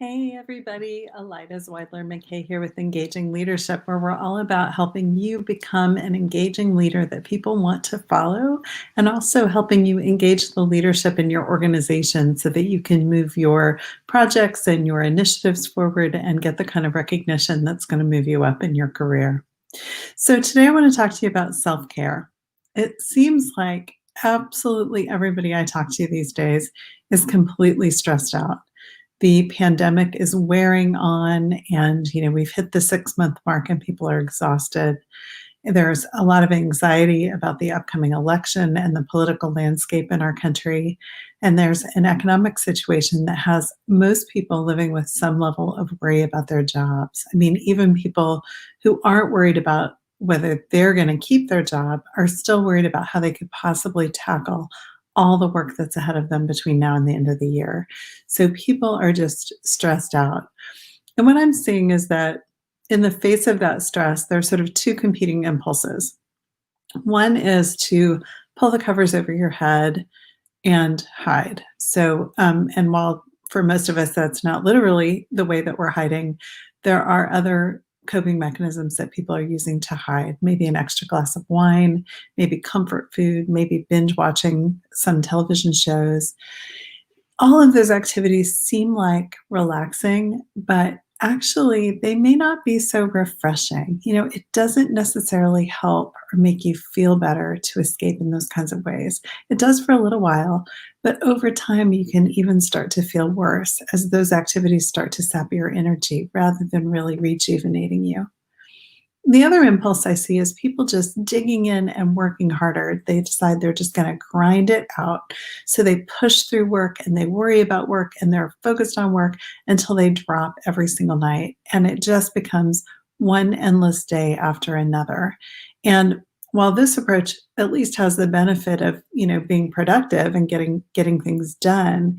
Hey everybody, Elida Zweidler-McKay here with Engaging Leadership, where we're all about helping you become an engaging leader that people want to follow, and also helping you engage the leadership in your organization so that you can move your projects and your initiatives forward and get the kind of recognition that's going to move you up in your career. So today I want to talk to you about self-care. It seems like absolutely everybody I talk to these days is completely stressed out. The pandemic is wearing on, and we've hit the 6-month mark and people are exhausted. There's a lot of anxiety about the upcoming election and the political landscape in our country. And there's an economic situation that has most people living with some level of worry about their jobs. I mean, even people who aren't worried about whether they're going to keep their job are still worried about how they could possibly tackle all the work that's ahead of them between now and the end of the year. So people are just stressed out. And what I'm seeing is that in the face of that stress, there's sort of two competing impulses. One is to pull the covers over your head and hide. And while for most of us that's not literally the way that we're hiding, there are other coping mechanisms that people are using to hide. Maybe an extra glass of wine, maybe comfort food, maybe binge watching some television shows. All of those activities seem like relaxing, but actually they may not be so refreshing. It doesn't necessarily help or make you feel better to escape in those kinds of ways. It does for a little while, but over time you can even start to feel worse as those activities start to sap your energy rather than really rejuvenating you. The other impulse I see is people just digging in and working harder. They decide they're just going to grind it out. So they push through work and they worry about work and they're focused on work until they drop every single night. And it just becomes one endless day after another. And while this approach at least has the benefit of, being productive and getting things done,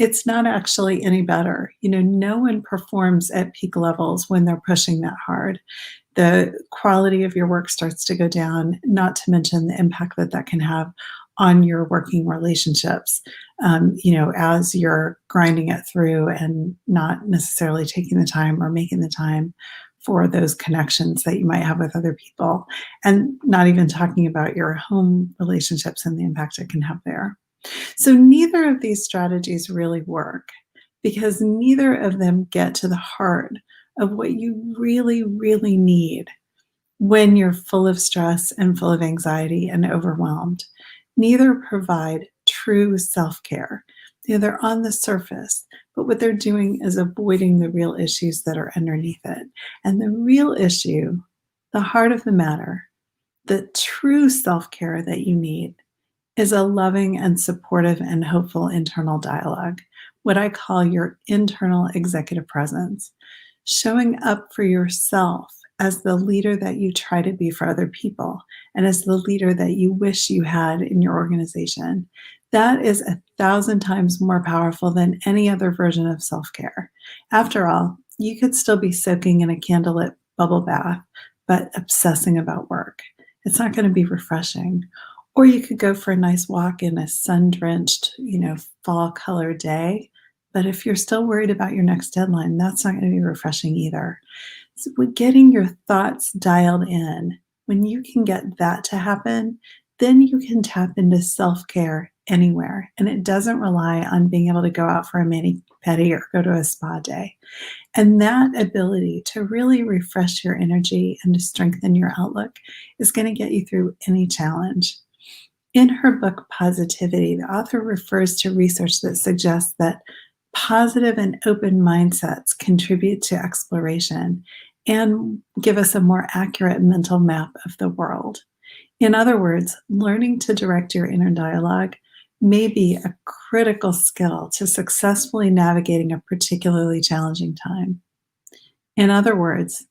it's not actually any better. No one performs at peak levels when they're pushing that hard. The quality of your work starts to go down, not to mention the impact that that can have on your working relationships, as you're grinding it through and not necessarily taking the time or making the time for those connections that you might have with other people, and not even talking about your home relationships and the impact it can have there. So neither of these strategies really work because neither of them get to the heart of what you really, really need when you're full of stress and full of anxiety and overwhelmed. Neither provide true self-care. They're on the surface, but what they're doing is avoiding the real issues that are underneath it. And the real issue, the heart of the matter, the true self-care that you need is a loving and supportive and hopeful internal dialogue, what I call your internal executive presence, showing up for yourself as the leader that you try to be for other people and as the leader that you wish you had in your organization. That is 1,000 times more powerful than any other version of self-care. After all, you could still be soaking in a candlelit bubble bath, but obsessing about work. It's not going to be refreshing. Or you could go for a nice walk in a sun-drenched, fall color day. But if you're still worried about your next deadline, that's not going to be refreshing either. So with getting your thoughts dialed in, when you can get that to happen, then you can tap into self-care anywhere. And it doesn't rely on being able to go out for a mani-pedi or go to a spa day. And that ability to really refresh your energy and to strengthen your outlook is going to get you through any challenge. In her book, Positivity, the author refers to research that suggests that positive and open mindsets contribute to exploration and give us a more accurate mental map of the world. In other words, learning to direct your inner dialogue may be a critical skill to successfully navigating a particularly challenging time. In other words,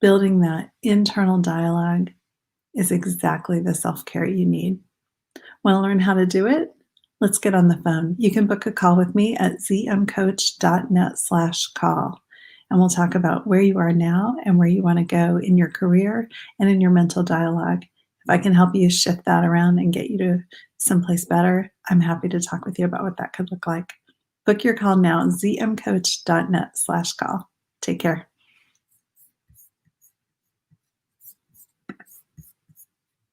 building that internal dialogue is exactly the self-care you need. Want to learn how to do it? Let's get on the phone. You can book a call with me at zmcoach.net/call. And we'll talk about where you are now and where you want to go in your career and in your mental dialogue. If I can help you shift that around and get you to someplace better, I'm happy to talk with you about what that could look like. Book your call now at zmcoach.net/call. Take care.